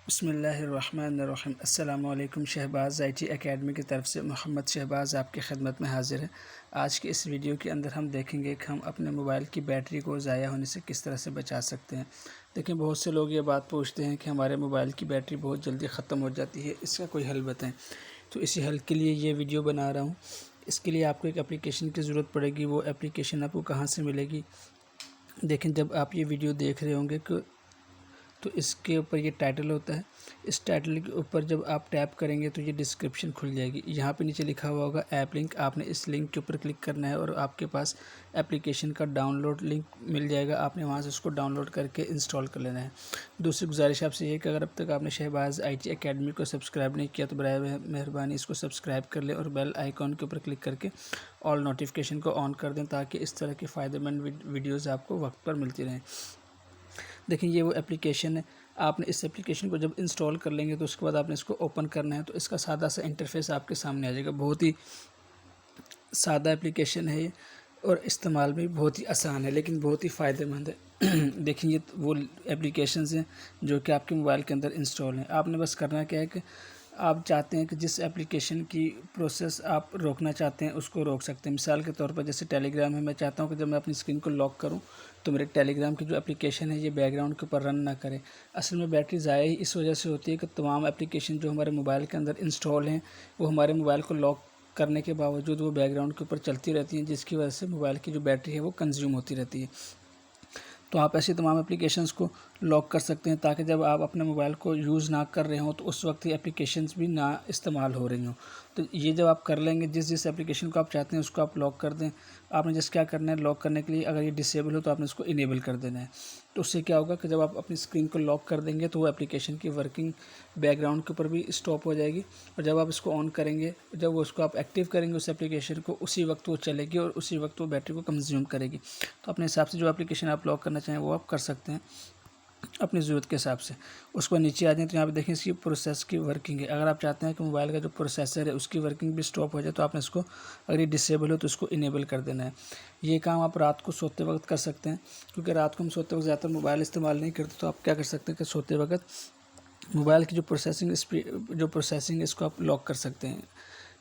बिस्मिल्लाहिर्रहमानिर्रहीम। अस्सलामु अलैकुम। शहबाज़ IT एकेडमी की तरफ से मोहम्मद शहबाज़ आपकी खिदमत में हाज़िर है। आज की इस वीडियो के अंदर हम देखेंगे कि हम अपने मोबाइल की बैटरी को ज़ाया होने से किस तरह से बचा सकते हैं। देखिए, बहुत से लोग ये बात पूछते हैं कि हमारे मोबाइल की बैटरी बहुत जल्दी ख़त्म हो जाती है, इसका कोई हल बताएं। तो इसी हल के लिए ये वीडियो बना रहा हूँ। इसके लिए आपको एक एप्लीकेशन की ज़रूरत पड़ेगी। वो एप्लीकेशन आपको कहाँ से मिलेगी? देखें, जब आप ये वीडियो देख रहे होंगे तो इसके ऊपर ये टाइटल होता है। इस टाइटल के ऊपर जब आप टैप करेंगे तो ये डिस्क्रिप्शन खुल जाएगी। यहाँ पे नीचे लिखा हुआ होगा ऐप लिंक। आपने इस लिंक के ऊपर क्लिक करना है और आपके पास एप्लीकेशन का डाउनलोड लिंक मिल जाएगा। आपने वहाँ से उसको डाउनलोड करके इंस्टॉल कर लेना है। दूसरी गुजारिश आपसे ये कि अगर अब तक आपने शहबाज़ IT एकेडमी को सब्सक्राइब नहीं किया तो बराए मेहरबानी इसको सब्सक्राइब कर लें और बेल आइकॉन के ऊपर क्लिक करके ऑल नोटिफिकेशन को ऑन कर दें, ताकि इस तरह की फ़ायदेमंद वीडियोज़ आपको वक्त पर मिलती रहें। देखिए, ये वो एप्लीकेशन है। आपने इस एप्लीकेशन को जब इंस्टॉल कर लेंगे तो उसके बाद आपने इसको ओपन करना है। तो इसका सादा सा इंटरफेस आपके सामने आ जाएगा। बहुत ही सादा एप्लीकेशन है ये और इस्तेमाल भी बहुत ही आसान है, लेकिन बहुत ही फ़ायदेमंद है। देखिए, ये वो एप्लीकेशंस हैं जो कि आपके मोबाइल के अंदर इंस्टॉल हैं। आपने बस करना क्या है कि आप चाहते हैं कि जिस एप्लीकेशन की प्रोसेस आप रोकना चाहते हैं उसको रोक सकते हैं। मिसाल के तौर पर जैसे टेलीग्राम है, मैं चाहता हूं कि जब मैं अपनी स्क्रीन को लॉक करूं तो मेरे टेलीग्राम की जो एप्लीकेशन है ये बैकग्राउंड के ऊपर रन ना करे। असल में बैटरी ज़ाया ही इस वजह से होती है कि तमाम एप्लीकेशन जो हमारे मोबाइल के अंदर इंस्टॉल हैं वो हमारे मोबाइल को लॉक करने के बावजूद वो बैकग्राउंड के ऊपर चलती रहती हैं, जिसकी वजह से मोबाइल की जो बैटरी है वो कंज्यूम होती रहती है। तो आप ऐसी तमाम एप्लीकेशंस को लॉक कर सकते हैं, ताकि जब आप अपने मोबाइल को यूज़ ना कर रहे हों तो उस वक्त ये एप्लीकेशंस भी ना इस्तेमाल हो रही हों। तो ये जब आप कर लेंगे, जिस एप्लीकेशन को आप चाहते हैं उसको आप लॉक कर दें। आपने जस्ट क्या करना है, लॉक करने के लिए अगर ये डिसेबल हो तो आपने इसको इनेबल कर देना है। तो उससे क्या होगा कि जब आप अपनी स्क्रीन को लॉक कर देंगे तो वो एप्लीकेशन की वर्किंग बैकग्राउंड के ऊपर भी स्टॉप हो जाएगी, और जब आप इसको ऑन करेंगे, जब वो उसको आप एक्टिव करेंगे उस एप्लीकेशन को, उसी वक्त वो चलेगी और उसी वक्त वो बैटरी को कंज्यूम करेगी। तो अपने हिसाब से जो एप्लीकेशन आप लॉक करना चाहें वो आप कर सकते हैं अपनी ज़रूरत के हिसाब से। उसके बाद नीचे आ जाए तो यहाँ पे देखें इसकी प्रोसेस की वर्किंग है। अगर आप चाहते हैं कि मोबाइल का जो प्रोसेसर है उसकी वर्किंग भी स्टॉप हो जाए तो आपने इसको, अगर ये डिसेबल हो तो इसको इनेबल कर देना है। ये काम आप रात को सोते वक्त कर सकते हैं, क्योंकि रात को हम सोते वक्त ज़्यादातर मोबाइल इस्तेमाल नहीं करते। तो आप क्या कर सकते हैं कि सोते वक्त मोबाइल की जो प्रोसेसिंग है इसको आप लॉक कर सकते हैं।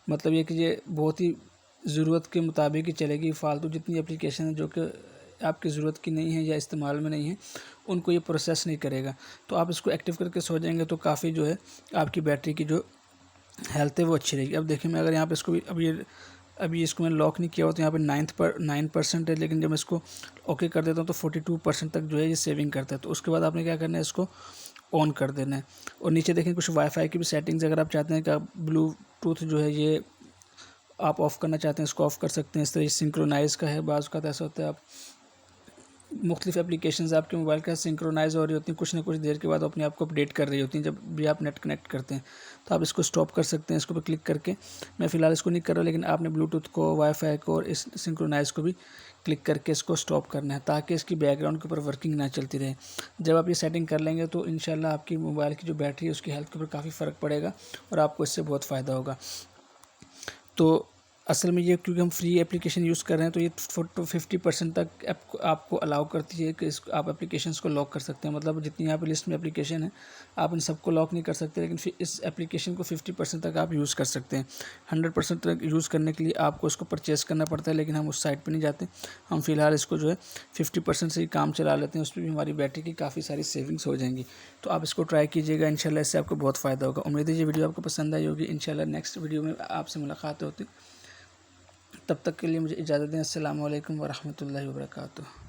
मतलब ये कि ये बहुत ही ज़रूरत के मुताबिक ही चलेगी। फालतू जितनी एप्लीकेशन है जो कि आपकी ज़रूरत की नहीं है या इस्तेमाल में नहीं है, उनको ये प्रोसेस नहीं करेगा। तो आप इसको एक्टिव करके सो जाएंगे तो काफ़ी जो है आपकी बैटरी की जो हेल्थ है वो अच्छी रहेगी। अब देखिए, मैं अगर यहाँ पे इसको अभी इसको मैंने लॉक नहीं किया हो तो यहाँ पे 9% है, लेकिन जब मैं इसको ओके कर देता हूँ तो 42% तक जो है ये सेविंग करता है। तो उसके बाद आपने क्या करना है, इसको ऑन कर देना है। और नीचे देखें कुछ वाईफाई की भी सेटिंग्स, अगर आप चाहते हैं कि आप ब्लूटूथ जो है ये आप ऑफ़ करना चाहते हैं, इसको ऑफ़ कर सकते हैं। इस तरह सिंक्रोनाइज़ का है, बाज़ का ऐसा होता है आप मुख्तलिफ़ एप्लीकेशंस आपके मोबाइल के साथ सिंक्रोनाइज़ हो रही होती हैं, कुछ ना कुछ देर के बाद अपने आप को अपडेट कर रही होती हैं जब भी आप नेट कनेक्ट करते हैं। तो आप इसको स्टॉप कर सकते हैं, इसको पर क्लिक करके। मैं फ़िलहाल इसको नहीं कर रहा, लेकिन आपने ब्लूटूथ को, वाईफाई को और इस सिंक्रोनाइज़ को भी क्लिक करके इसको स्टॉप करना है, ताकि इसकी बैकग्राउंड के ऊपर वर्किंग ना चलती रहे। जब आप ये सेटिंग कर लेंगे तो इंशाल्लाह आपकी मोबाइल की जो बैटरी है उसकी हेल्थ के ऊपर काफ़ी फ़र्क पड़ेगा और आपको इससे बहुत फ़ायदा होगा। तो असल में ये क्योंकि हम फ्री एप्लीकेशन यूज़ कर रहे हैं तो ये 50% तक आपको अलाउ करती है कि आप एप्लीकेशंस को लॉक कर सकते हैं। मतलब जितनी यहाँ पे लिस्ट में एप्लीकेशन है आप इन सबको लॉक नहीं कर सकते, लेकिन फिर इस एप्लीकेशन को 50% तक आप यूज़ कर सकते हैं। 100% तक यूज़ करने के लिए आपको इसको परचेज़ करना पड़ता है, लेकिन हम उस साइट पर नहीं जाते। हम फ़िलहाल इसको जो है 50% से ही काम चला लेते हैं। उस पर भी हमारी बैटरी की काफ़ी सारी सेविंग्स हो जाएंगी। तो आप इसको ट्राई कीजिएगा, इंशाल्लाह इससे आपको बहुत फ़ायदा होगा। उम्मीद है ये वीडियो आपको पसंद आई होगी। इंशाल्लाह नेक्स्ट वीडियो में आपसे मुलाकात होती। तब तक के लिए मुझे इजाज़त दें। अस्सलामु अलैकुम व रहमतुल्लाहि व बरकातुहू।